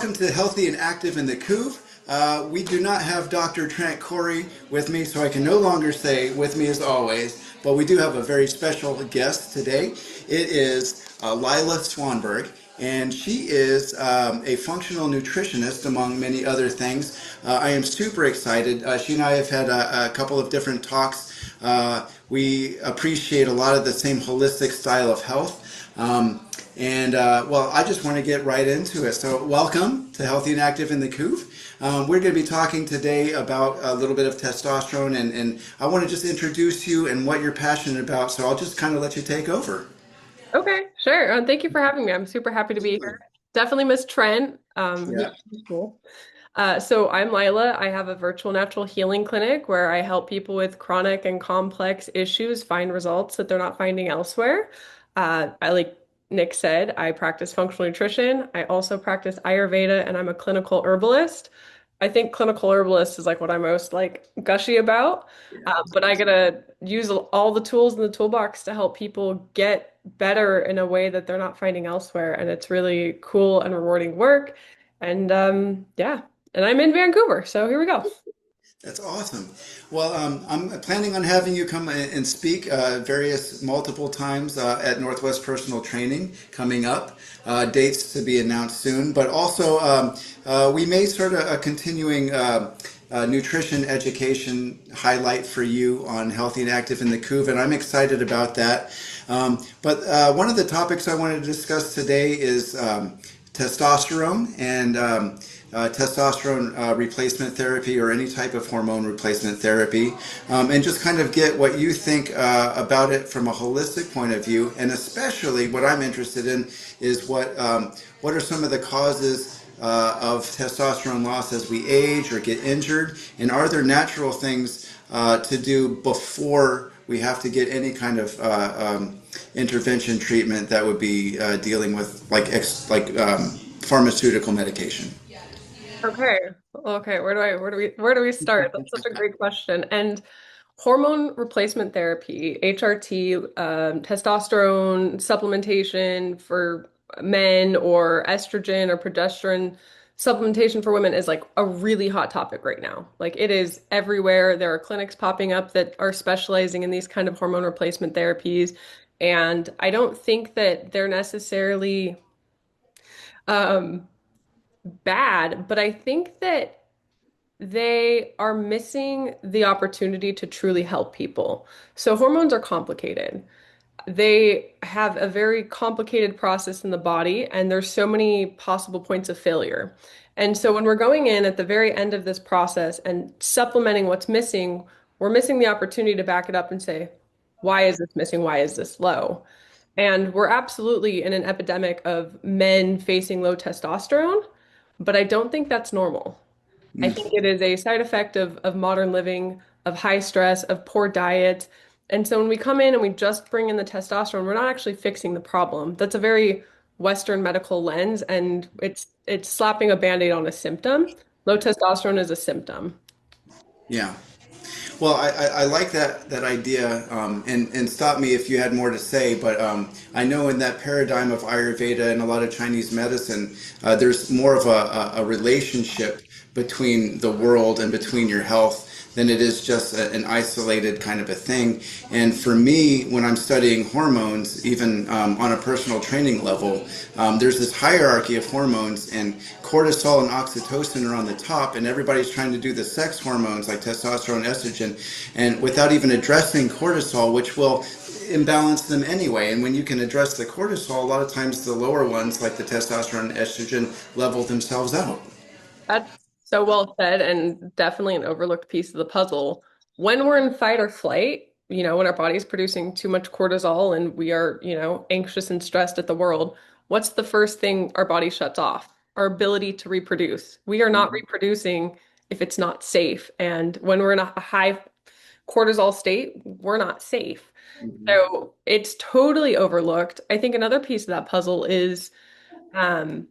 welcome to Healthy and Active in the Couve. We do not have Dr. Trent Corey with me, so I can no longer say with me as always, but we do have a very special guest today. It is Lila Swanberg, and she is a functional nutritionist, among many other things. I am super excited. She and I have had a couple of different talks. We appreciate a lot of the same holistic style of health. Well, I just want to get right into it. So, welcome to Healthy and Active in the Couve. We're going to be talking today about a little bit of testosterone, and I want to just introduce you and what you're passionate about. So, I'll just kind of let you take over. Okay, sure. Thank you for having me. I'm super happy to be here. Definitely miss Trent. Yeah. He's cool. So I'm Lila. I have a virtual natural healing clinic where I help people with chronic and complex issues find results that they're not finding elsewhere. Like Nick said, I practice functional nutrition. I also practice Ayurveda, and I'm a clinical herbalist. I think clinical herbalist is like what I'm most like gushy about. But I gotta use all the tools in the toolbox to help people get better in a way that they're not finding elsewhere. And it's really cool and rewarding work. And yeah, and I'm in Vancouver, so here we go. That's awesome. Well, I'm planning on having you come and speak various multiple times at Northwest Personal Training coming up. Dates to be announced soon, but also we may start a continuing nutrition education highlight for you on Healthy and Active in the Couve, and I'm excited about that. But one of the topics I wanted to discuss today is testosterone and testosterone replacement therapy or any type of hormone replacement therapy, and just kind of get what you think about it from a holistic point of view. And especially what I'm interested in is what are some of the causes of testosterone loss as we age or get injured, and are there natural things to do before we have to get any kind of intervention treatment that would be dealing with pharmaceutical medication. Okay. Okay. Where do we start? That's such a great question. And hormone replacement therapy, HRT, testosterone supplementation for men or estrogen or progesterone supplementation for women is like a really hot topic right now. Like it is everywhere. There are clinics popping up that are specializing in these kind of hormone replacement therapies. And I don't think that they're necessarily um, bad, but I think that they are missing the opportunity to truly help people. So hormones are complicated. They have a very complicated process in the body, and there's so many possible points of failure. And so when we're going in at the very end of this process and supplementing what's missing, we're missing the opportunity to back it up and say, why is this missing? Why is this low? And we're absolutely in an epidemic of men facing low testosterone, but I don't think that's normal. I think it is a side effect of modern living, of high stress, of poor diet. And so when we come in and we just bring in the testosterone, we're not actually fixing the problem. That's a very Western medical lens, and it's slapping a Band-Aid on a symptom. Low testosterone is a symptom. Yeah. Well, I like that idea, and stop me if you had more to say, but I know in that paradigm of Ayurveda and a lot of Chinese medicine, there's more of a relationship between the world and between your health than it is just an isolated kind of a thing. And for me, when I'm studying hormones, even on a personal training level, there's this hierarchy of hormones, and cortisol and oxytocin are on the top, and everybody's trying to do the sex hormones like testosterone and estrogen, and without even addressing cortisol, which will imbalance them anyway. And when you can address the cortisol, a lot of times the lower ones like the testosterone and estrogen level themselves out. That's so well said, and definitely an overlooked piece of the puzzle. When we're in fight or flight, when our body's producing too much cortisol and we are, anxious and stressed at the world, what's the first thing our body shuts off? Our ability to reproduce. We are not reproducing if it's not safe. And when we're in a high cortisol state, we're not safe. Mhm. So it's totally overlooked. I think another piece of that puzzle is um,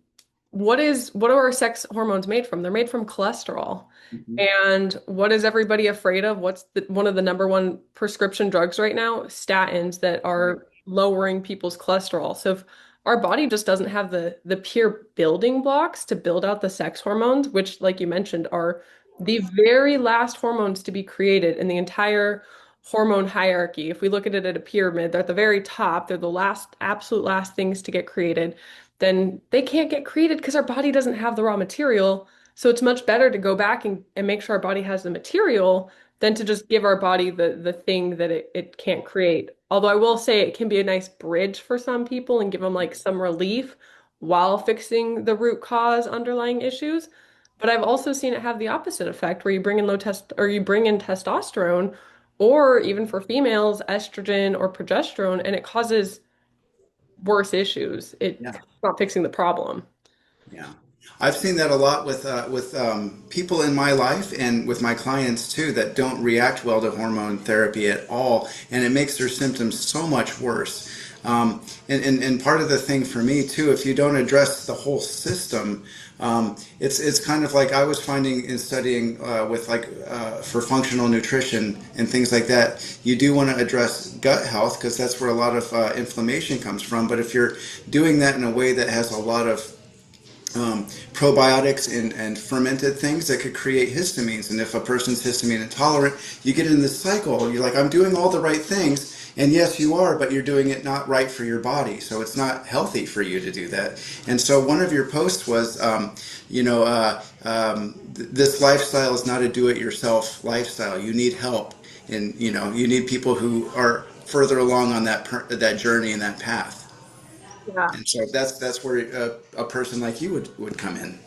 what are our sex hormones made from? They're made from cholesterol. Mhm. And what is everybody afraid of? What's one of the number one prescription drugs right now? Statins that Right. are lowering people's cholesterol. So if our body just doesn't have the pure building blocks to build out the sex hormones, which, like you mentioned, are the very last hormones to be created in the entire hormone hierarchy. If we look at it at a pyramid, they're at the very top, they're the last, absolute last things to get created. Then they can't get created because our body doesn't have the raw material. So it's much better to go back and make sure our body has the material than to just give our body the thing that it can't create. Although I will say it can be a nice bridge for some people and give them like some relief while fixing the root cause underlying issues. But I've also seen it have the opposite effect where you bring in low test or you bring in testosterone or even for females, estrogen or progesterone, and it causes worse issues. It's Yeah. not fixing the problem. Yeah, I've seen that a lot with people in my life and with my clients too that don't react well to hormone therapy at all, and it makes their symptoms so much worse. And part of the thing for me too, if you don't address the whole system, it's kind of like I was finding in studying with for functional nutrition and things like that. You do want to address gut health because that's where a lot of inflammation comes from. But if you're doing that in a way that has a lot of probiotics and fermented things that could create histamines. And if a person's histamine intolerant, you get in this cycle. You're like, I'm doing all the right things. And yes, you are, but you're doing it not right for your body. So it's not healthy for you to do that. And so one of your posts was, this lifestyle is not a do-it-yourself lifestyle. You need help. And, you need people who are further along on that journey and that path. Yeah. And so that's where a person like you would come in.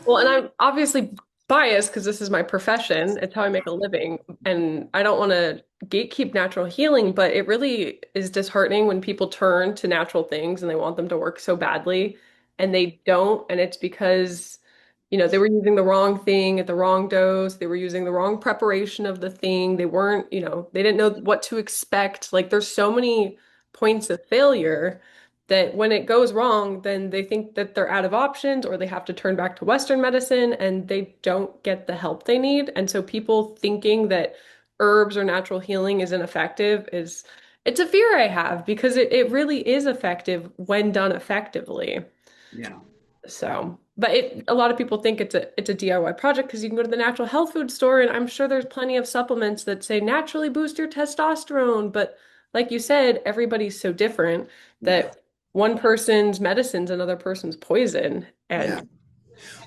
Well, and I'm obviously biased because this is my profession. It's how I make a living. And I don't want to gatekeep natural healing, but it really is disheartening when people turn to natural things and they want them to work so badly and they don't. And it's because, they were using the wrong thing at the wrong dose. They were using the wrong preparation of the thing. They weren't, they didn't know what to expect. Like there's so many points of failure that when it goes wrong, then they think that they're out of options or they have to turn back to Western medicine and they don't get the help they need. And so people thinking that herbs or natural healing is ineffective it's a fear I have because it really is effective when done effectively. Yeah. So, but a lot of people think it's a DIY project because you can go to the natural health food store and I'm sure there's plenty of supplements that say naturally boost your testosterone, but like you said, everybody's so different Yeah. that one person's medicine's another person's poison. Yeah. And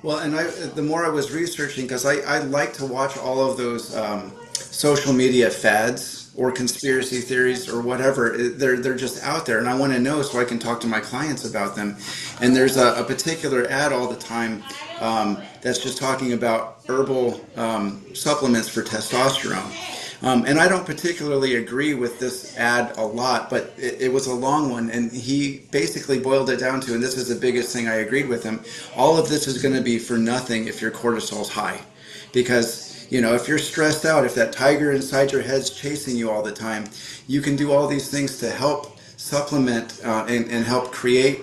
Well, and the more I was researching, because I like to watch all of those social media fads or conspiracy theories or whatever. They're just out there, and I want to know so I can talk to my clients about them. And there's a particular ad all the time that's just talking about herbal supplements for testosterone. And I don't particularly agree with this ad a lot, but it was a long one, and he basically boiled it down to, and this is the biggest thing I agreed with him, all of this is going to be for nothing if your cortisol's high. Because, if you're stressed out, if that tiger inside your head's chasing you all the time, you can do all these things to help supplement and help create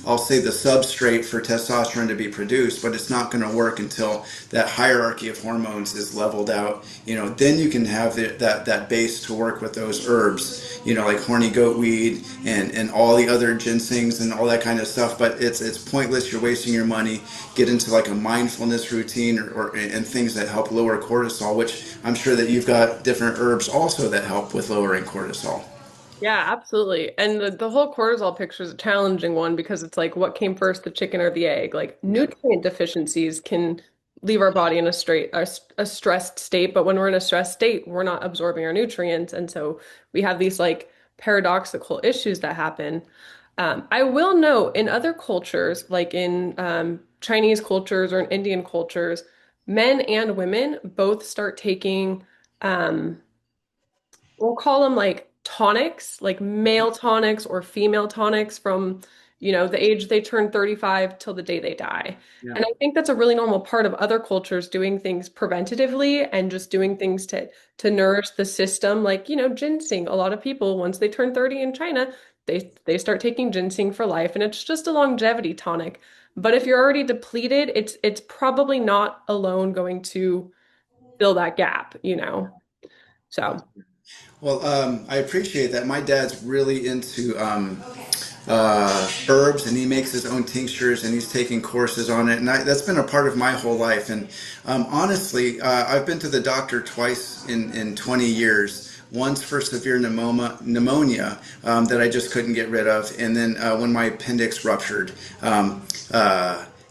I'll say the substrate for testosterone to be produced, but it's not going to work until that hierarchy of hormones is leveled out. Then you can have that base to work with those herbs, like horny goat weed and all the other ginsengs and all that kind of stuff. But it's pointless. You're wasting your money. Get into like a mindfulness routine and things that help lower cortisol, which I'm sure that you've got different herbs also that help with lowering cortisol. yeah, absolutely. And the whole cortisol picture is a challenging one because it's like, what came first, the chicken or the egg? Like Yeah. nutrient deficiencies can leave our body in a stressed state, but when we're in a stressed state, we're not absorbing our nutrients, and so we have these like paradoxical issues that happen. I will note in other cultures, like in Chinese cultures or in Indian cultures, men and women both start taking. We'll call them like tonics, like male tonics or female tonics from, the age they turn 35 till the day they die. Yeah. And I think that's a really normal part of other cultures doing things preventatively and just doing things to nourish the system, like, ginseng. A lot of people, once they turn 30 in China, they start taking ginseng for life, and it's just a longevity tonic. But if you're already depleted, it's probably not alone going to fill that gap. So Well, I appreciate that. My dad's really into herbs, and he makes his own tinctures, and he's taking courses on it. And that's been a part of my whole life. And honestly, I've been to the doctor twice in 20 years. Once for severe pneumonia that I just couldn't get rid of, and then when my appendix ruptured. And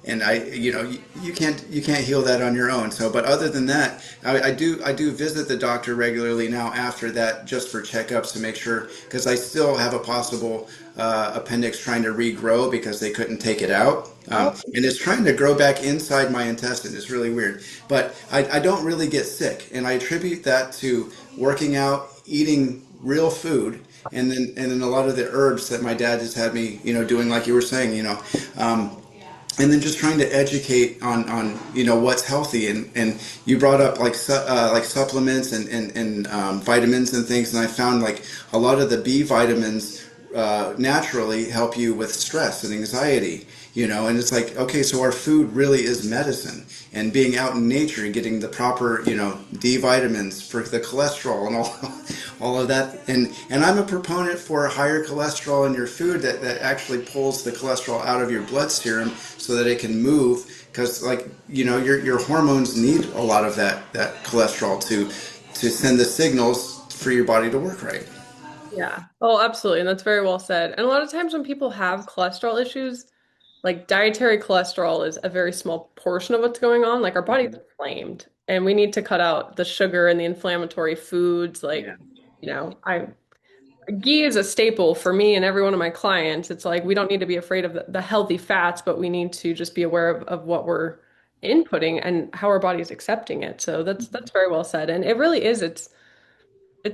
you can't heal that on your own. So, but other than that, I do visit the doctor regularly now after that, just for checkups to make sure, because I still have a possible appendix trying to regrow because they couldn't take it out. Oh, And it's trying to grow back inside my intestine. It's really weird. But I don't really get sick. And I attribute that to working out, eating real food, and then a lot of the herbs that my dad just had me, doing like you were saying, and then just trying to educate on what's healthy, and you brought up like supplements and vitamins and things, and I found like a lot of the B vitamins naturally help you with stress and anxiety, and it's like, okay, so our food really is medicine, and being out in nature and getting the proper D vitamins for the cholesterol and all of that, and I'm a proponent for higher cholesterol in your food that actually pulls the cholesterol out of your blood serum so that it can move, because like your hormones need a lot of that cholesterol to send the signals for your body to work right. yeah. Oh, absolutely. And that's very well said. And a lot of times when people have cholesterol issues, like dietary cholesterol is a very small portion of what's going on. Like our body's inflamed and we need to cut out the sugar and the inflammatory foods. Like, Yeah. I ghee is a staple for me and every one of my clients. It's like we don't need to be afraid of the healthy fats, but we need to just be aware of what we're inputting and how our body's accepting it. So that's very well said. And it really is, it's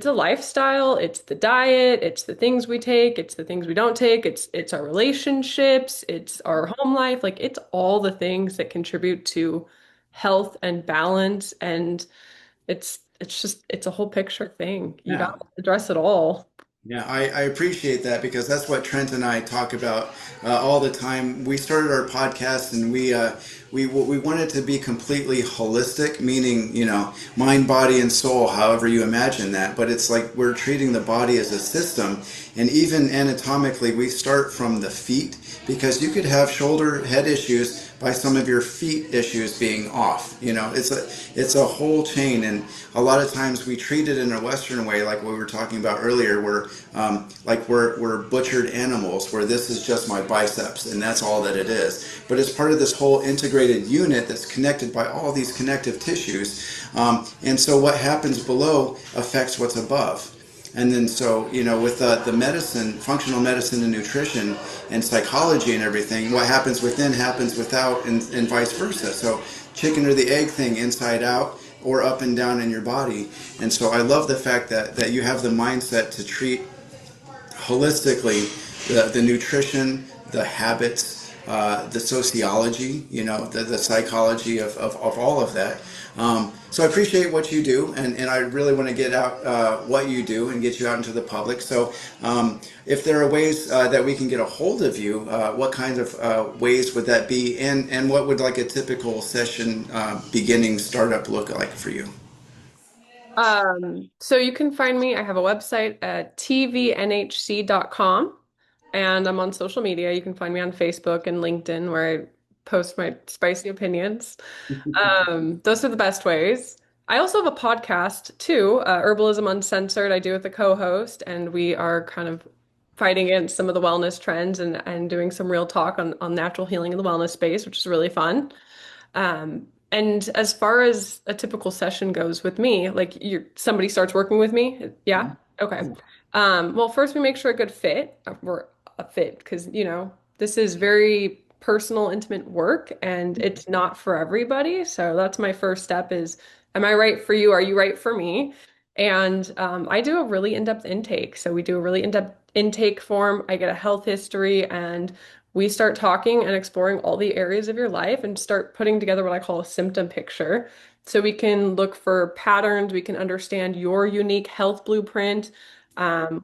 a lifestyle, it's the diet, it's the things we take, it's the things we don't take, it's our relationships, it's our home life, like it's all the things that contribute to health and balance, and it's a whole picture thing. You got Yeah. to address it all. Yeah, I appreciate that, because that's what Trent and I talk about all the time. We started our podcast, and we want it to be completely holistic, meaning mind, body, and soul, however you imagine that. But it's like we're treating the body as a system, and even anatomically, we start from the feet, because you could have shoulder head issues by some of your feet issues being off. It's a whole chain, and a lot of times we treat it in a Western way, like what we were talking about earlier, where like we're butchered animals, where this is just my biceps and that's all that it is. But it's part of this whole integrated unit that's connected by all these connective tissues, and so what happens below affects what's above. And then so, with the medicine, functional medicine and nutrition and psychology and everything, what happens within happens without, and vice versa. So chicken or the egg thing, inside out or up and down in your body. And so I love the fact that you have the mindset to treat holistically the nutrition, the habits, the sociology, the psychology of all of that. So I appreciate what you do, and I really want to get out what you do and get you out into the public. So if there are ways that we can get a hold of you, what kinds of ways would that be, and what would like a typical session beginning startup look like for you? So you can find me. I have a website at tvnhc.com, and I'm on social media. You can find me on Facebook and LinkedIn, where I post my spicy opinions. Those are the best ways. I also have a podcast too, Herbalism Uncensored. I do with a co-host, and we are kind of fighting against some of the wellness trends and doing some real talk on natural healing in the wellness space, which is really fun. And as far as a typical session goes with me, like somebody starts working with me, yeah, okay. Well, first we make sure a good fit, we're a fit, because this is very personal, intimate work, and it's not for everybody. So that's my first step: is, am I right for you? Are you right for me? And I do a really in-depth intake. So we do a really in-depth intake form. I get a health history, and we start talking and exploring all the areas of your life and start putting together what I call a symptom picture. So we can look for patterns, we can understand your unique health blueprint.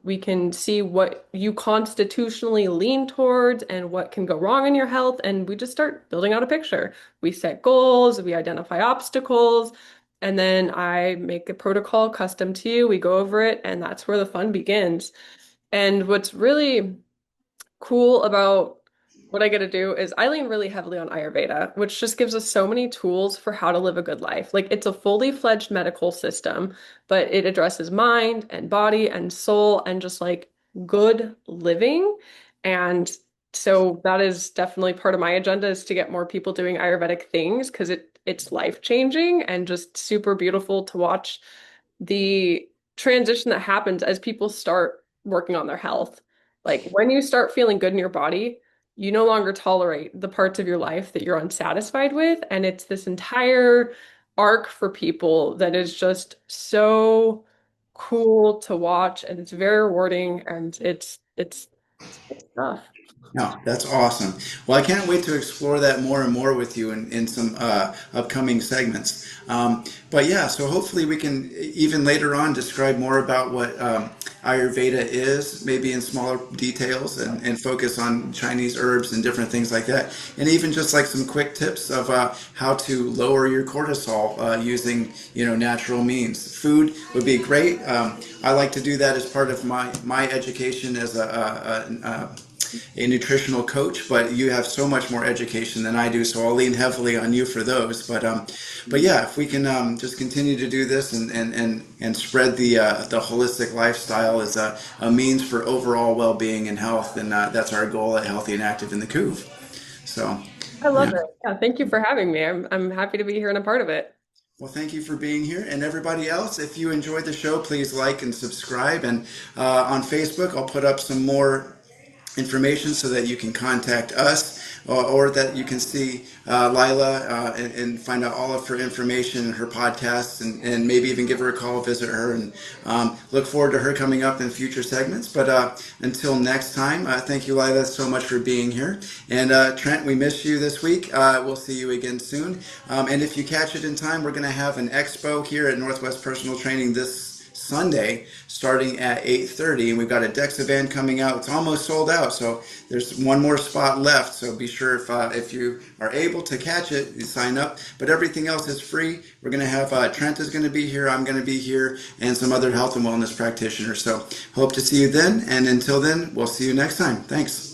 We can see what you constitutionally lean towards and what can go wrong in your health. And we just start building out a picture. We set goals, we identify obstacles, and then I make a protocol custom to you. We go over it, and that's where the fun begins. And what's really cool about what I get to do is I lean really heavily on Ayurveda, which just gives us so many tools for how to live a good life. Like it's a fully fledged medical system, but it addresses mind and body and soul and just like good living. And so that is definitely part of my agenda is to get more people doing Ayurvedic things because it's life changing and just super beautiful to watch the transition that happens as people start working on their health. Like when you start feeling good in your body, you no longer tolerate the parts of your life that you're unsatisfied with. And it's this entire arc for people that is just so cool to watch and it's very rewarding and it's good stuff. No, that's awesome. Well, I can't wait to explore that more and more with you in some upcoming segments. But yeah, so hopefully we can even later on describe more about what Ayurveda is, maybe in smaller details, and focus on Chinese herbs and different things like that. And even just like some quick tips of how to lower your cortisol using, natural means. Food would be great. I like to do that as part of my education as a nutritional coach, but you have so much more education than I do, so I'll lean heavily on you for those. But yeah, if we can just continue to do this and spread the holistic lifestyle as a means for overall well-being and health, then that's our goal at Healthy and Active in the Couve. So, I love yeah. it. Yeah, thank you for having me. I'm happy to be here and a part of it. Well, thank you for being here. And everybody else, if you enjoyed the show, please like and subscribe. And on Facebook, I'll put up some more information so that you can contact us or that you can see Lila and find out all of her information and her podcasts and maybe even give her a call, visit her, and look forward to her coming up in future segments. But until next time, thank you, Lila, so much for being here. And Trent, we miss you this week. We'll see you again soon. And if you catch it in time, we're going to have an expo here at Northwest Personal Training this Sunday starting at 8:30, and we've got a DEXA van coming out. It's almost sold out, so there's one more spot left, so be sure if you are able to catch it, you sign up. But everything else is free. We're going to have Trent is going to be here, I'm going to be here, and some other health and wellness practitioners. So hope to see you then, and until then, we'll see you next time. Thanks.